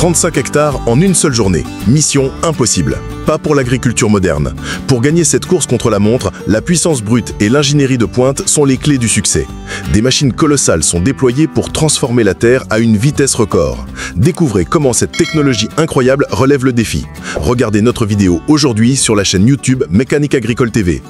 35 hectares en une seule journée. Mission impossible. Pas pour l'agriculture moderne. Pour gagner cette course contre la montre, la puissance brute et l'ingénierie de pointe sont les clés du succès. Des machines colossales sont déployées pour transformer la terre à une vitesse record. Découvrez comment cette technologie incroyable relève le défi. Regardez notre vidéo aujourd'hui sur la chaîne YouTube Mécanique Agricole TV.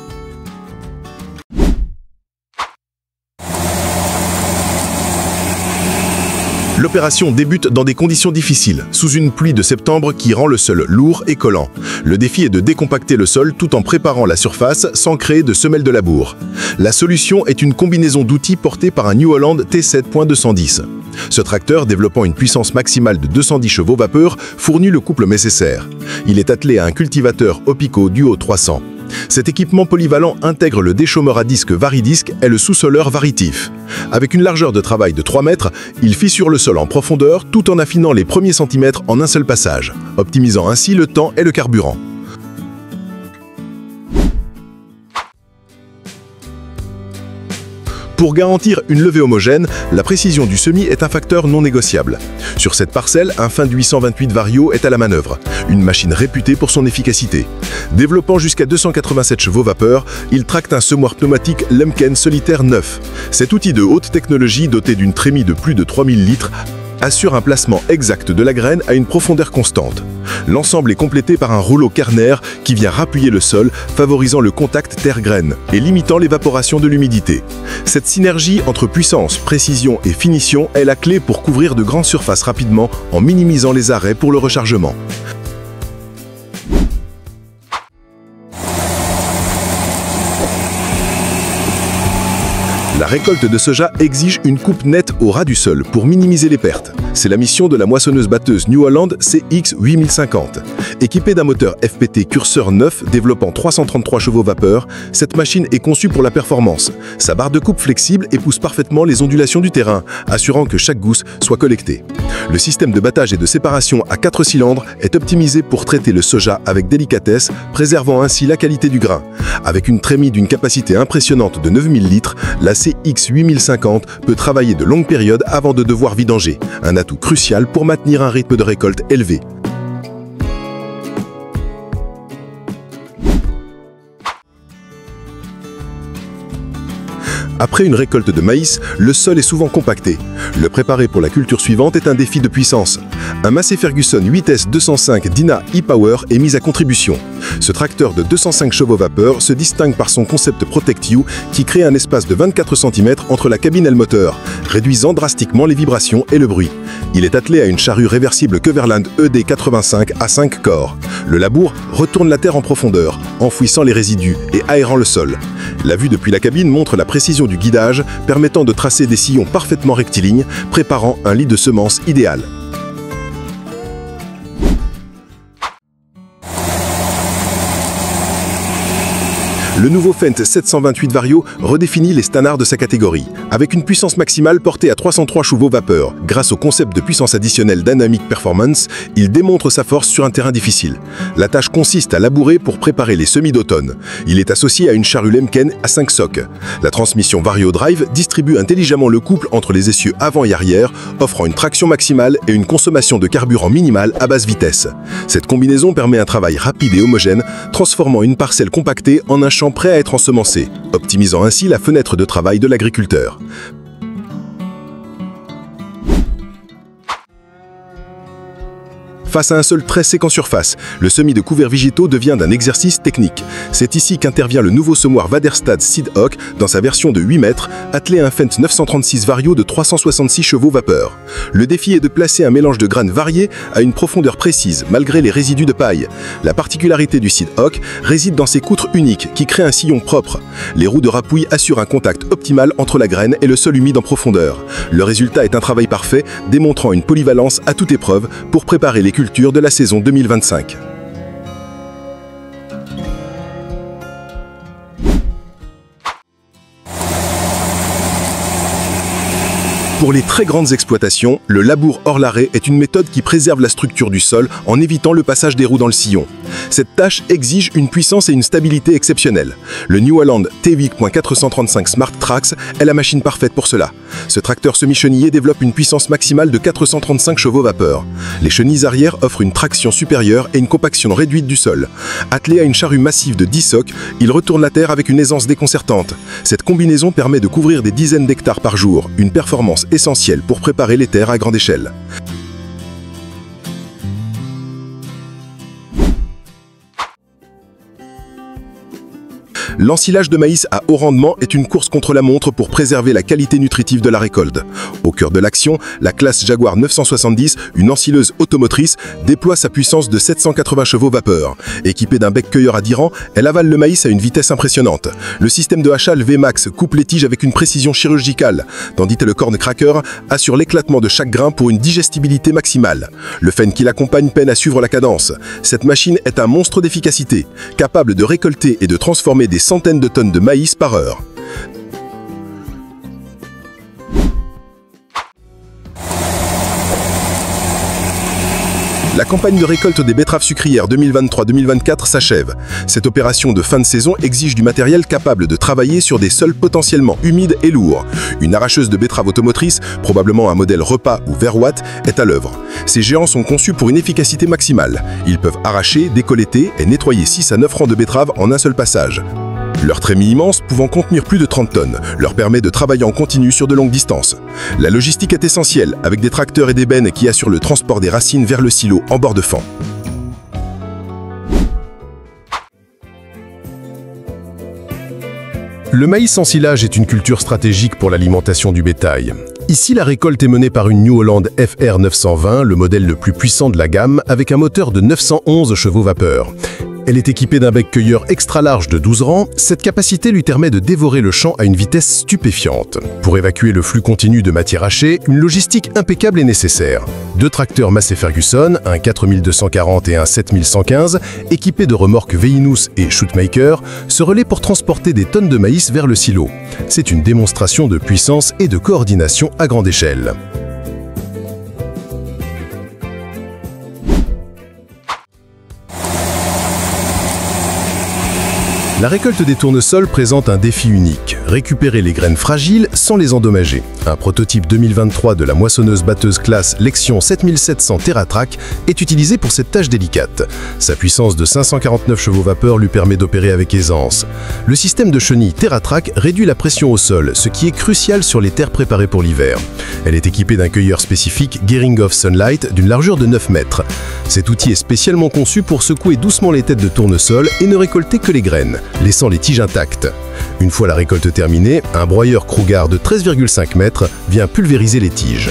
L'opération débute dans des conditions difficiles, sous une pluie de septembre qui rend le sol lourd et collant. Le défi est de décompacter le sol tout en préparant la surface sans créer de semelles de labour. La solution est une combinaison d'outils portée par un New Holland T7.210. Ce tracteur, développant une puissance maximale de 210 chevaux vapeur, fournit le couple nécessaire. Il est attelé à un cultivateur Opico Duo 300. Cet équipement polyvalent intègre le déchômeur à disque Varidisc et le sous-soleur Varitif. Avec une largeur de travail de 3 mètres, il fissure le sol en profondeur tout en affinant les premiers centimètres en un seul passage, optimisant ainsi le temps et le carburant. Pour garantir une levée homogène, la précision du semis est un facteur non négociable. Sur cette parcelle, un Fendt 828 Vario est à la manœuvre, une machine réputée pour son efficacité. Développant jusqu'à 287 chevaux vapeur, il tracte un semoir pneumatique Lemken Solitaire 9. Cet outil de haute technologie doté d'une trémie de plus de 3000 litres assure un placement exact de la graine à une profondeur constante. L'ensemble est complété par un rouleau carnaire qui vient rappuyer le sol, favorisant le contact terre-graine et limitant l'évaporation de l'humidité. Cette synergie entre puissance, précision et finition est la clé pour couvrir de grandes surfaces rapidement en minimisant les arrêts pour le rechargement. La récolte de soja exige une coupe nette au ras du sol pour minimiser les pertes. C'est la mission de la moissonneuse-batteuse New Holland CX8050. Équipée d'un moteur FPT Curseur 9 développant 333 chevaux vapeur, cette machine est conçue pour la performance. Sa barre de coupe flexible épouse parfaitement les ondulations du terrain, assurant que chaque gousse soit collectée. Le système de battage et de séparation à 4 cylindres est optimisé pour traiter le soja avec délicatesse, préservant ainsi la qualité du grain. Avec une trémie d'une capacité impressionnante de 9000 litres, la CX8050 peut travailler de longues périodes avant de devoir vidanger, un atout crucial pour maintenir un rythme de récolte élevé. Après une récolte de maïs, le sol est souvent compacté. Le préparer pour la culture suivante est un défi de puissance. Un Massey Ferguson 8S 205 Dyna e-Power est mis à contribution. Ce tracteur de 205 chevaux vapeur se distingue par son concept Protect You qui crée un espace de 24 cm entre la cabine et le moteur, réduisant drastiquement les vibrations et le bruit. Il est attelé à une charrue réversible Coverland ED85 à 5 corps. Le labour retourne la terre en profondeur, enfouissant les résidus et aérant le sol. La vue depuis la cabine montre la précision du guidage, permettant de tracer des sillons parfaitement rectilignes, préparant un lit de semences idéal. Le nouveau Fendt 728 Vario redéfinit les standards de sa catégorie. Avec une puissance maximale portée à 303 chevaux vapeur, grâce au concept de puissance additionnelle Dynamic Performance, il démontre sa force sur un terrain difficile. La tâche consiste à labourer pour préparer les semis d'automne. Il est associé à une charrue Lemken à 5 socs. La transmission Vario Drive distribue intelligemment le couple entre les essieux avant et arrière, offrant une traction maximale et une consommation de carburant minimale à basse vitesse. Cette combinaison permet un travail rapide et homogène, transformant une parcelle compactée en un champ prêt à être ensemencé, optimisant ainsi la fenêtre de travail de l'agriculteur. Face à un sol très sec en surface, le semis de couverts végétaux devient d'un exercice technique. C'est ici qu'intervient le nouveau semoir Waderstad Seedhawk dans sa version de 8 mètres, attelé à un Fendt 936 Vario de 366 chevaux vapeur. Le défi est de placer un mélange de graines variées à une profondeur précise, malgré les résidus de paille. La particularité du Seedhawk réside dans ses poutres uniques qui créent un sillon propre. Les roues de rapouille assurent un contact optimal entre la graine et le sol humide en profondeur. Le résultat est un travail parfait, démontrant une polyvalence à toute épreuve pour préparer les cultures de la saison 2025. Pour les très grandes exploitations, le labour hors l'arrêt est une méthode qui préserve la structure du sol en évitant le passage des roues dans le sillon. Cette tâche exige une puissance et une stabilité exceptionnelles. Le New Holland T8.435 Smart Trax est la machine parfaite pour cela. Ce tracteur semi-chenillé développe une puissance maximale de 435 chevaux vapeur. Les chenilles arrière offrent une traction supérieure et une compaction réduite du sol. Attelé à une charrue massive de 10 socs, il retourne la terre avec une aisance déconcertante. Cette combinaison permet de couvrir des dizaines d'hectares par jour, une performance essentielle pour préparer les terres à grande échelle. L'ensilage de maïs à haut rendement est une course contre la montre pour préserver la qualité nutritive de la récolte. Au cœur de l'action, la classe Jaguar 970, une ensileuse automotrice, déploie sa puissance de 780 chevaux vapeur. Équipée d'un bec cueilleur à 10 rangs, elle avale le maïs à une vitesse impressionnante. Le système de hachage VMAX coupe les tiges avec une précision chirurgicale, tandis que le corn cracker assure l'éclatement de chaque grain pour une digestibilité maximale. Le fen qui l'accompagne peine à suivre la cadence. Cette machine est un monstre d'efficacité, capable de récolter et de transformer des centaines de tonnes de maïs par heure. La campagne de récolte des betteraves sucrières 2023-2024 s'achève. Cette opération de fin de saison exige du matériel capable de travailler sur des sols potentiellement humides et lourds. Une arracheuse de betteraves automotrice, probablement un modèle repas ou Verwatt, est à l'œuvre. Ces géants sont conçus pour une efficacité maximale. Ils peuvent arracher, décolleter et nettoyer 6 à 9 rangs de betteraves en un seul passage. Leur trémie immense, pouvant contenir plus de 30 tonnes, leur permet de travailler en continu sur de longues distances. La logistique est essentielle, avec des tracteurs et des bennes qui assurent le transport des racines vers le silo en bord de fend. Le maïs en silage est une culture stratégique pour l'alimentation du bétail. Ici, la récolte est menée par une New Holland FR 920, le modèle le plus puissant de la gamme, avec un moteur de 911 chevaux vapeur. Elle est équipée d'un bec cueilleur extra large de 12 rangs. Cette capacité lui permet de dévorer le champ à une vitesse stupéfiante. Pour évacuer le flux continu de matière hachée, une logistique impeccable est nécessaire. 2 tracteurs Massey Ferguson, un 4240 et un 7115, équipés de remorques Veinous et Shootmaker, se relaient pour transporter des tonnes de maïs vers le silo. C'est une démonstration de puissance et de coordination à grande échelle. La récolte des tournesols présente un défi unique, récupérer les graines fragiles sans les endommager. Un prototype 2023 de la moissonneuse-batteuse classe Lexion 7700 TerraTrack est utilisé pour cette tâche délicate. Sa puissance de 549 chevaux vapeur lui permet d'opérer avec aisance. Le système de chenille TerraTrack réduit la pression au sol, ce qui est crucial sur les terres préparées pour l'hiver. Elle est équipée d'un cueilleur spécifique Gering-Hoff Sunlight d'une largeur de 9 mètres. Cet outil est spécialement conçu pour secouer doucement les têtes de tournesol et ne récolter que les graines, laissant les tiges intactes. Une fois la récolte terminée, un broyeur Kruger de 13,5 mètres vient pulvériser les tiges.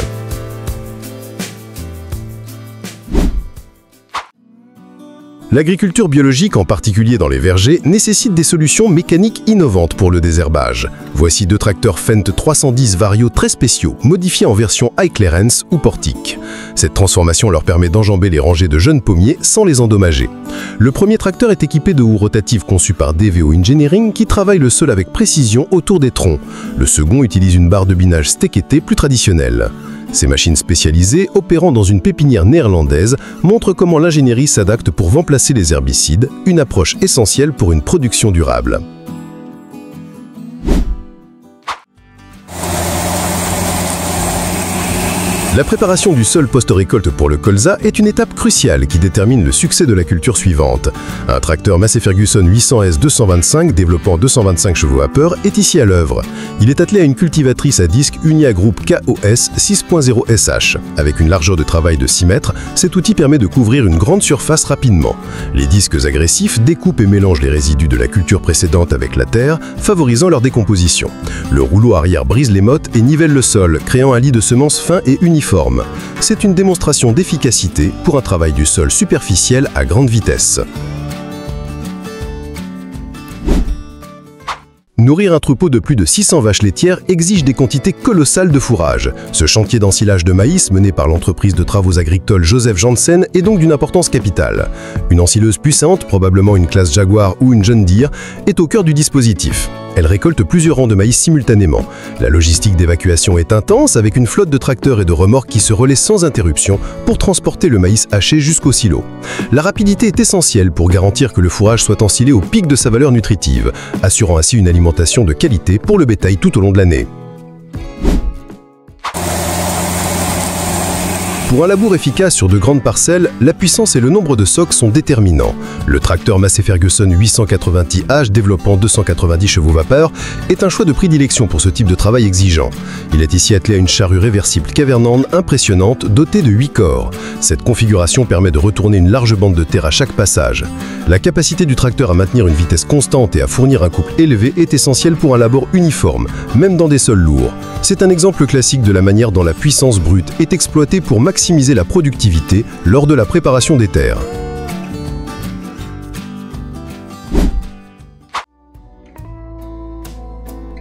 L'agriculture biologique, en particulier dans les vergers, nécessite des solutions mécaniques innovantes pour le désherbage. Voici 2 tracteurs Fendt 310 Vario très spéciaux, modifiés en version high clearance ou portique. Cette transformation leur permet d'enjamber les rangées de jeunes pommiers sans les endommager. Le premier tracteur est équipé de houes rotatives conçues par DVO Engineering qui travaillent le sol avec précision autour des troncs. Le second utilise une barre de binage stequettée plus traditionnelle. Ces machines spécialisées, opérant dans une pépinière néerlandaise, montrent comment l'ingénierie s'adapte pour remplacer les herbicides, une approche essentielle pour une production durable. La préparation du sol post-récolte pour le colza est une étape cruciale qui détermine le succès de la culture suivante. Un tracteur Massey Ferguson 800S 225 développant 225 chevaux vapeur est ici à l'œuvre. Il est attelé à une cultivatrice à disque Unia Group KOS 6.0 SH. Avec une largeur de travail de 6 mètres, cet outil permet de couvrir une grande surface rapidement. Les disques agressifs découpent et mélangent les résidus de la culture précédente avec la terre, favorisant leur décomposition. Le rouleau arrière brise les mottes et nivelle le sol, créant un lit de semences fin et uniforme. C'est une démonstration d'efficacité pour un travail du sol superficiel à grande vitesse. Nourrir un troupeau de plus de 600 vaches laitières exige des quantités colossales de fourrage. Ce chantier d'ensilage de maïs mené par l'entreprise de travaux agricoles Joseph Janssen est donc d'une importance capitale. Une ensileuse puissante, probablement une classe Jaguar ou une John Deere, est au cœur du dispositif. Elle récolte plusieurs rangs de maïs simultanément. La logistique d'évacuation est intense, avec une flotte de tracteurs et de remorques qui se relaient sans interruption pour transporter le maïs haché jusqu'au silo. La rapidité est essentielle pour garantir que le fourrage soit ensilé au pic de sa valeur nutritive, assurant ainsi une alimentation de qualité pour le bétail tout au long de l'année. Pour un labour efficace sur de grandes parcelles, la puissance et le nombre de socs sont déterminants. Le tracteur Massey Ferguson 880i-H développant 290 chevaux vapeur est un choix de prédilection pour ce type de travail exigeant. Il est ici attelé à une charrue réversible Cavernand impressionnante dotée de 8 corps. Cette configuration permet de retourner une large bande de terre à chaque passage. La capacité du tracteur à maintenir une vitesse constante et à fournir un couple élevé est essentielle pour un labour uniforme, même dans des sols lourds. C'est un exemple classique de la manière dont la puissance brute est exploitée pour maximiser la productivité lors de la préparation des terres.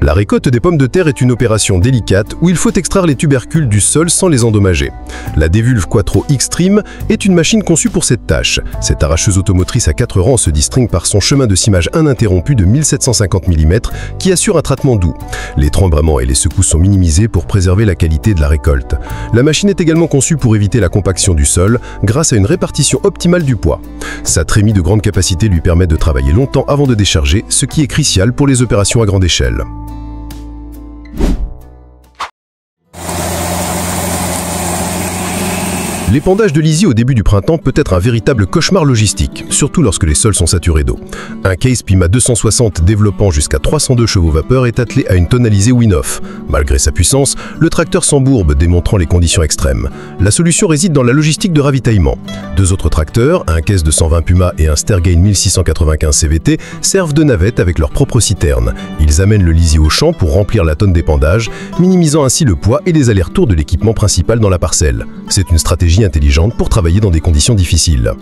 La récolte des pommes de terre est une opération délicate où il faut extraire les tubercules du sol sans les endommager. La Devulve Quattro Xtreme est une machine conçue pour cette tâche. Cette arracheuse automotrice à 4 rangs se distingue par son chemin de cimage ininterrompu de 1750 mm qui assure un traitement doux. Les tremblements et les secousses sont minimisés pour préserver la qualité de la récolte. La machine est également conçue pour éviter la compaction du sol grâce à une répartition optimale du poids. Sa trémie de grande capacité lui permet de travailler longtemps avant de décharger, ce qui est crucial pour les opérations à grande échelle. L'épandage de lisier au début du printemps peut être un véritable cauchemar logistique, surtout lorsque les sols sont saturés d'eau. Un Case Pima 260 développant jusqu'à 302 chevaux vapeur est attelé à une tonalisée Win-Off. Malgré sa puissance, le tracteur s'embourbe, démontrant les conditions extrêmes. La solution réside dans la logistique de ravitaillement. Deux autres tracteurs, un Case 220 Puma et un Stergain 1695 CVT, servent de navette avec leur propre citerne. Ils amènent le lisier au champ pour remplir la tonne d'épandage, minimisant ainsi le poids et les allers-retours de l'équipement principal dans la parcelle. C'est une stratégie intelligente pour travailler dans des conditions difficiles.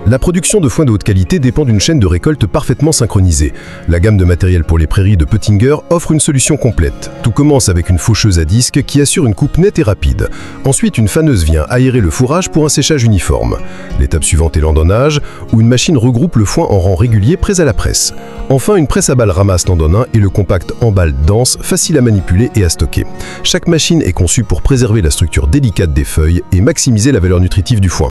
La production de foin de haute qualité dépend d'une chaîne de récolte parfaitement synchronisée. La gamme de matériel pour les prairies de Peutinger offre une solution complète. Tout commence avec une faucheuse à disque qui assure une coupe nette et rapide. Ensuite, une faneuse vient aérer le fourrage pour un séchage uniforme. L'étape suivante est l'endonnage, où une machine regroupe le foin en rang régulier prêt à la presse. Enfin, une presse à balles ramasse l'endonnin et le compact emballe dense, facile à manipuler et à stocker. Chaque machine est conçue pour préserver la structure délicate des feuilles et maximiser la valeur nutritive du foin.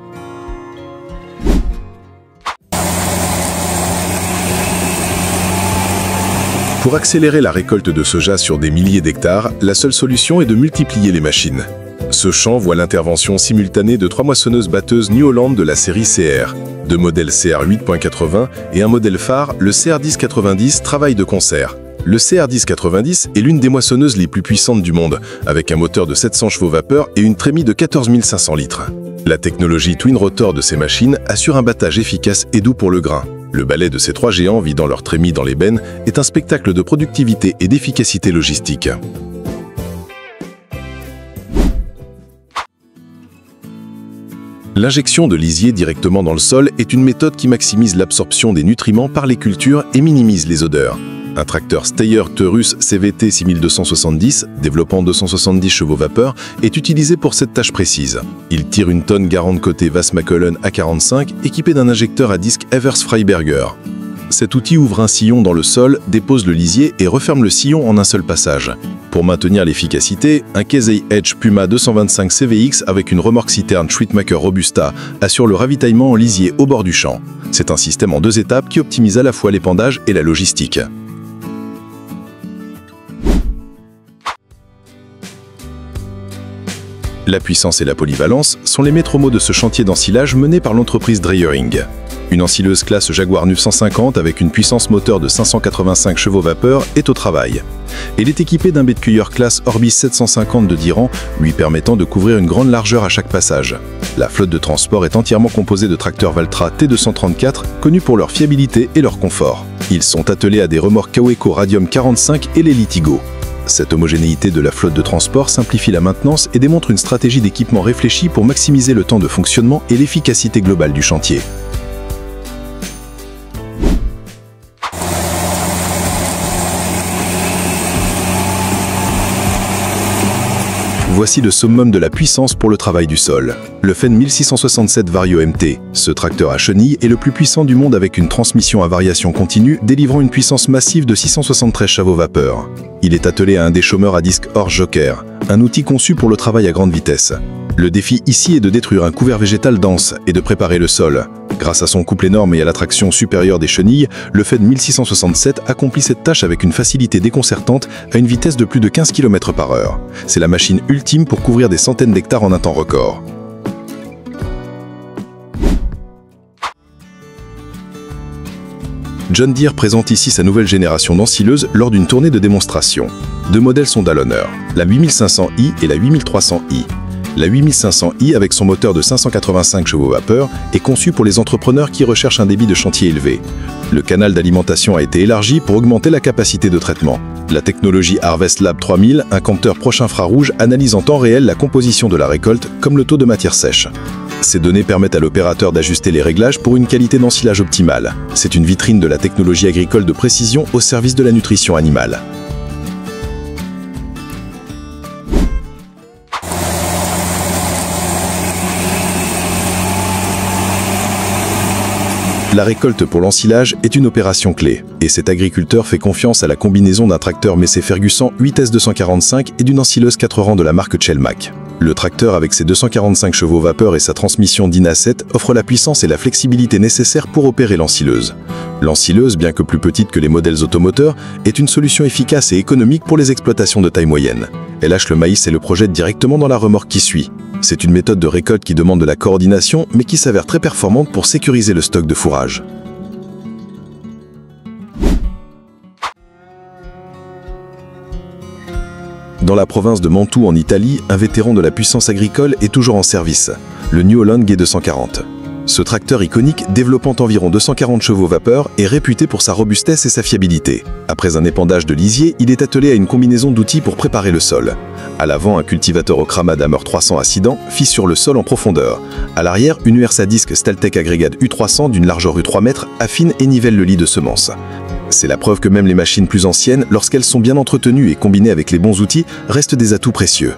Pour accélérer la récolte de soja sur des milliers d'hectares, la seule solution est de multiplier les machines. Ce champ voit l'intervention simultanée de 3 moissonneuses-batteuses New Holland de la série CR. 2 modèles CR 8.80 et un modèle phare, le CR 1090, travaillent de concert. Le CR 1090 est l'une des moissonneuses les plus puissantes du monde, avec un moteur de 700 chevaux vapeur et une trémie de 14 500 litres. La technologie Twin Rotor de ces machines assure un battage efficace et doux pour le grain. Le balai de ces 3 géants vidant leur trémie dans les bennes est un spectacle de productivité et d'efficacité logistique. L'injection de lisier directement dans le sol est une méthode qui maximise l'absorption des nutriments par les cultures et minimise les odeurs. Un tracteur Steyr Taurus CVT 6270, développant 270 chevaux vapeur, est utilisé pour cette tâche précise. Il tire une tonne Garand côté Vassmacollen A45 équipé d'un injecteur à disque Evers Freiberger. Cet outil ouvre un sillon dans le sol, dépose le lisier et referme le sillon en un seul passage. Pour maintenir l'efficacité, un Casey Edge Puma 225 CVX avec une remorque citerne Schwittmacher Robusta assure le ravitaillement en lisier au bord du champ. C'est un système en 2 étapes qui optimise à la fois l'épandage et la logistique. La puissance et la polyvalence sont les maîtres mots de ce chantier d'ensilage mené par l'entreprise Dreyering. Une ensileuse classe Jaguar 950 avec une puissance moteur de 585 chevaux vapeur est au travail. Elle est équipée d'un baie de cueilleur classe Orbis 750 de 10 rangs, lui permettant de couvrir une grande largeur à chaque passage. La flotte de transport est entièrement composée de tracteurs Valtra T234, connus pour leur fiabilité et leur confort. Ils sont attelés à des remorques Kaweco Radium 45 et les Litigo. Cette homogénéité de la flotte de transport simplifie la maintenance et démontre une stratégie d'équipement réfléchie pour maximiser le temps de fonctionnement et l'efficacité globale du chantier. Voici le summum de la puissance pour le travail du sol. Le Fendt 1667 Vario MT. Ce tracteur à chenilles est le plus puissant du monde avec une transmission à variation continue délivrant une puissance massive de 673 chevaux-vapeur. Il est attelé à un déchômeur à disque hors joker, un outil conçu pour le travail à grande vitesse. Le défi ici est de détruire un couvert végétal dense et de préparer le sol. Grâce à son couple énorme et à la traction supérieure des chenilles, le Fendt 1667 accomplit cette tâche avec une facilité déconcertante à une vitesse de plus de 15 km/h. C'est la machine ultime pour couvrir des centaines d'hectares en un temps record. John Deere présente ici sa nouvelle génération d'ensileuses lors d'une tournée de démonstration. Deux modèles sont à l'honneur, la 8500i et la 8300i. La 8500i, avec son moteur de 585 chevaux-vapeur, est conçue pour les entrepreneurs qui recherchent un débit de chantier élevé. Le canal d'alimentation a été élargi pour augmenter la capacité de traitement. La technologie Harvest Lab 3000, un compteur proche infrarouge, analyse en temps réel la composition de la récolte, comme le taux de matière sèche. Ces données permettent à l'opérateur d'ajuster les réglages pour une qualité d'ensilage optimale. C'est une vitrine de la technologie agricole de précision au service de la nutrition animale. La récolte pour l'ensilage est une opération clé, et cet agriculteur fait confiance à la combinaison d'un tracteur Massey Ferguson 8S245 et d'une ensileuse 4 rangs de la marque Chelmac. Le tracteur avec ses 245 chevaux-vapeur et sa transmission DINA 7 offre la puissance et la flexibilité nécessaires pour opérer l'ensileuse. L'ensileuse, bien que plus petite que les modèles automoteurs, est une solution efficace et économique pour les exploitations de taille moyenne. Elle hache le maïs et le projette directement dans la remorque qui suit. C'est une méthode de récolte qui demande de la coordination, mais qui s'avère très performante pour sécuriser le stock de fourrage. Dans la province de Mantoue en Italie, un vétéran de la puissance agricole est toujours en service, le New Holland G240. Ce tracteur iconique, développant environ 240 chevaux-vapeur, est réputé pour sa robustesse et sa fiabilité. Après un épandage de lisier, il est attelé à une combinaison d'outils pour préparer le sol. À l'avant, un cultivateur au Kramad Hammer 300 à 6 dents fissure le sol en profondeur. À l'arrière, une URSA disque Staltec Aggregate U300 d'une largeur U3 mètres affine et nivelle le lit de semences. C'est la preuve que même les machines plus anciennes, lorsqu'elles sont bien entretenues et combinées avec les bons outils, restent des atouts précieux.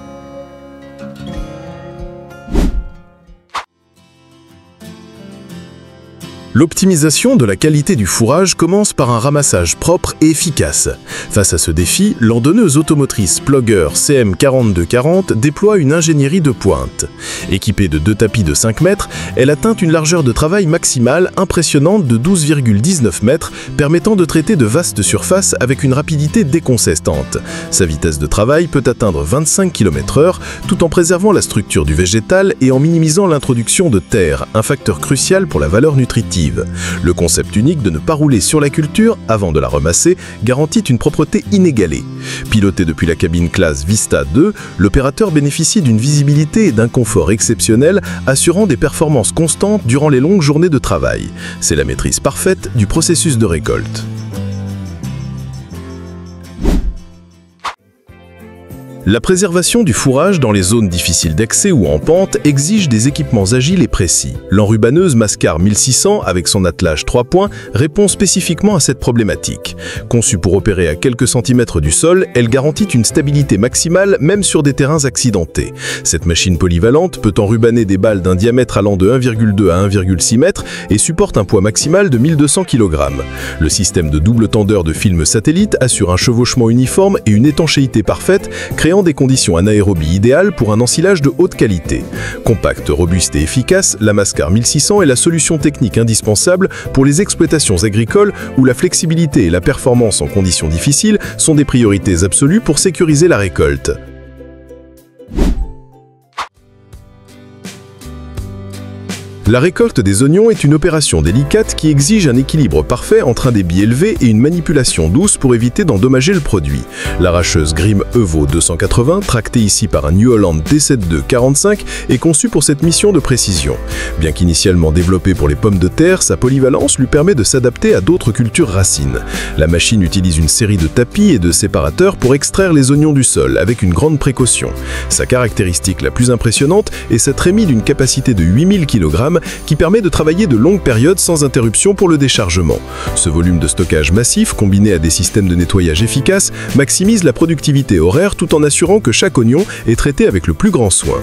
L'optimisation de la qualité du fourrage commence par un ramassage propre et efficace. Face à ce défi, l'ordonneuse automotrice Plugger CM4240 déploie une ingénierie de pointe. Équipée de 2 tapis de 5 mètres, elle atteint une largeur de travail maximale impressionnante de 12,19 mètres, permettant de traiter de vastes surfaces avec une rapidité déconcertante. Sa vitesse de travail peut atteindre 25 km/h, tout en préservant la structure du végétal et en minimisant l'introduction de terre, un facteur crucial pour la valeur nutritive. Le concept unique de ne pas rouler sur la culture avant de la ramasser garantit une propreté inégalée. Piloté depuis la cabine classe Vista 2, l'opérateur bénéficie d'une visibilité et d'un confort exceptionnel, assurant des performances constantes durant les longues journées de travail. C'est la maîtrise parfaite du processus de récolte. La préservation du fourrage dans les zones difficiles d'accès ou en pente exige des équipements agiles et précis. L'enrubanneuse Mascar 1600, avec son attelage 3 points, répond spécifiquement à cette problématique. Conçue pour opérer à quelques centimètres du sol, elle garantit une stabilité maximale même sur des terrains accidentés. Cette machine polyvalente peut enrubanner des balles d'un diamètre allant de 1,2 à 1,6 m et supporte un poids maximal de 1200 kg. Le système de double tendeur de film satellite assure un chevauchement uniforme et une étanchéité parfaite, créant des conditions anaérobies idéales pour un ensilage de haute qualité. Compacte, robuste et efficace, la Mascar 1600 est la solution technique indispensable pour les exploitations agricoles où la flexibilité et la performance en conditions difficiles sont des priorités absolues pour sécuriser la récolte. La récolte des oignons est une opération délicate qui exige un équilibre parfait entre un débit élevé et une manipulation douce pour éviter d'endommager le produit. L'arracheuse Grimm Evo 280, tractée ici par un New Holland T7245, est conçue pour cette mission de précision. Bien qu'initialement développée pour les pommes de terre, sa polyvalence lui permet de s'adapter à d'autres cultures racines. La machine utilise une série de tapis et de séparateurs pour extraire les oignons du sol avec une grande précaution. Sa caractéristique la plus impressionnante est sa trémie d'une capacité de 8000 kg qui permet de travailler de longues périodes sans interruption pour le déchargement. Ce volume de stockage massif, combiné à des systèmes de nettoyage efficaces, maximise la productivité horaire tout en assurant que chaque oignon est traité avec le plus grand soin.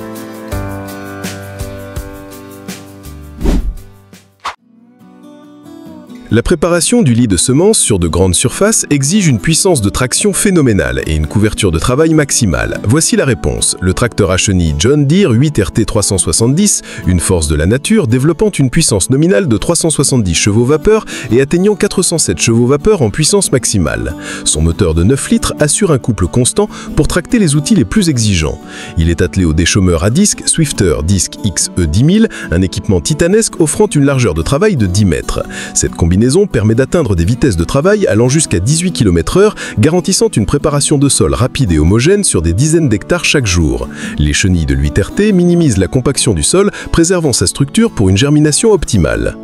La préparation du lit de semences sur de grandes surfaces exige une puissance de traction phénoménale et une couverture de travail maximale. Voici la réponse. Le tracteur à chenilles John Deere 8RT 370, une force de la nature, développant une puissance nominale de 370 chevaux-vapeur et atteignant 407 chevaux-vapeur en puissance maximale. Son moteur de 9 litres assure un couple constant pour tracter les outils les plus exigeants. Il est attelé au déchaumeur à disque Swifter Disc XE 10000, un équipement titanesque offrant une largeur de travail de 10 mètres. Cette combinaison permet d'atteindre des vitesses de travail allant jusqu'à 18 km/h, garantissant une préparation de sol rapide et homogène sur des dizaines d'hectares chaque jour. Les chenilles de 8RT minimisent la compaction du sol, préservant sa structure pour une germination optimale.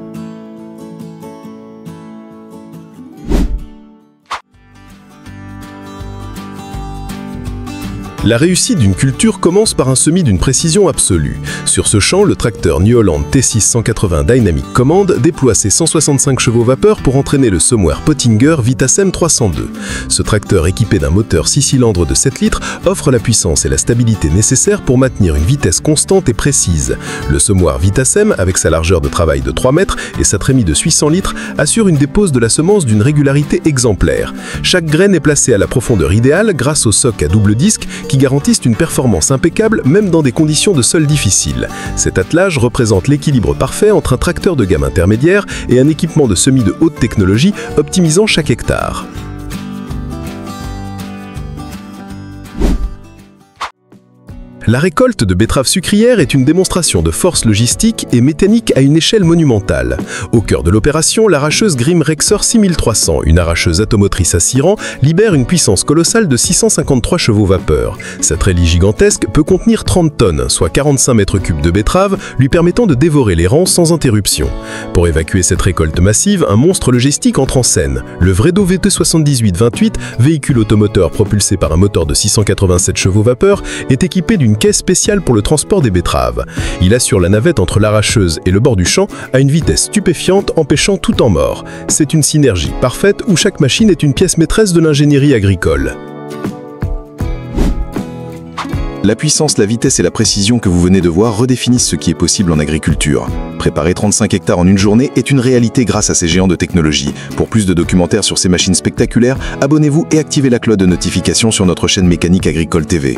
La réussite d'une culture commence par un semis d'une précision absolue. Sur ce champ, le tracteur New Holland T6 180 Dynamic Command déploie ses 165 chevaux-vapeur pour entraîner le semoir Pottinger Vitasem 302. Ce tracteur équipé d'un moteur 6 cylindres de 7 litres offre la puissance et la stabilité nécessaires pour maintenir une vitesse constante et précise. Le semoir Vitasem, avec sa largeur de travail de 3 mètres et sa trémie de 800 litres, assure une dépose de la semence d'une régularité exemplaire. Chaque graine est placée à la profondeur idéale grâce au soc à double disque qui garantissent une performance impeccable même dans des conditions de sol difficiles. Cet attelage représente l'équilibre parfait entre un tracteur de gamme intermédiaire et un équipement de semis de haute technologie optimisant chaque hectare. La récolte de betteraves sucrières est une démonstration de force logistique et mécanique à une échelle monumentale. Au cœur de l'opération, l'arracheuse Grimm Rexor 6300, une arracheuse atomotrice à 6 rangs, libère une puissance colossale de 653 chevaux-vapeur. Sa trélie gigantesque peut contenir 30 tonnes, soit 45 mètres cubes de betteraves, lui permettant de dévorer les rangs sans interruption. Pour évacuer cette récolte massive, un monstre logistique entre en scène. Le Vredo VT7828, véhicule automoteur propulsé par un moteur de 687 chevaux-vapeur, est équipé d'une caisse spéciale pour le transport des betteraves. Il assure la navette entre l'arracheuse et le bord du champ à une vitesse stupéfiante, empêchant tout temps mort. C'est une synergie parfaite où chaque machine est une pièce maîtresse de l'ingénierie agricole. La puissance, la vitesse et la précision que vous venez de voir redéfinissent ce qui est possible en agriculture. Préparer 35 hectares en une journée est une réalité grâce à ces géants de technologie. Pour plus de documentaires sur ces machines spectaculaires, abonnez-vous et activez la cloche de notification sur notre chaîne Mécanique Agricole TV.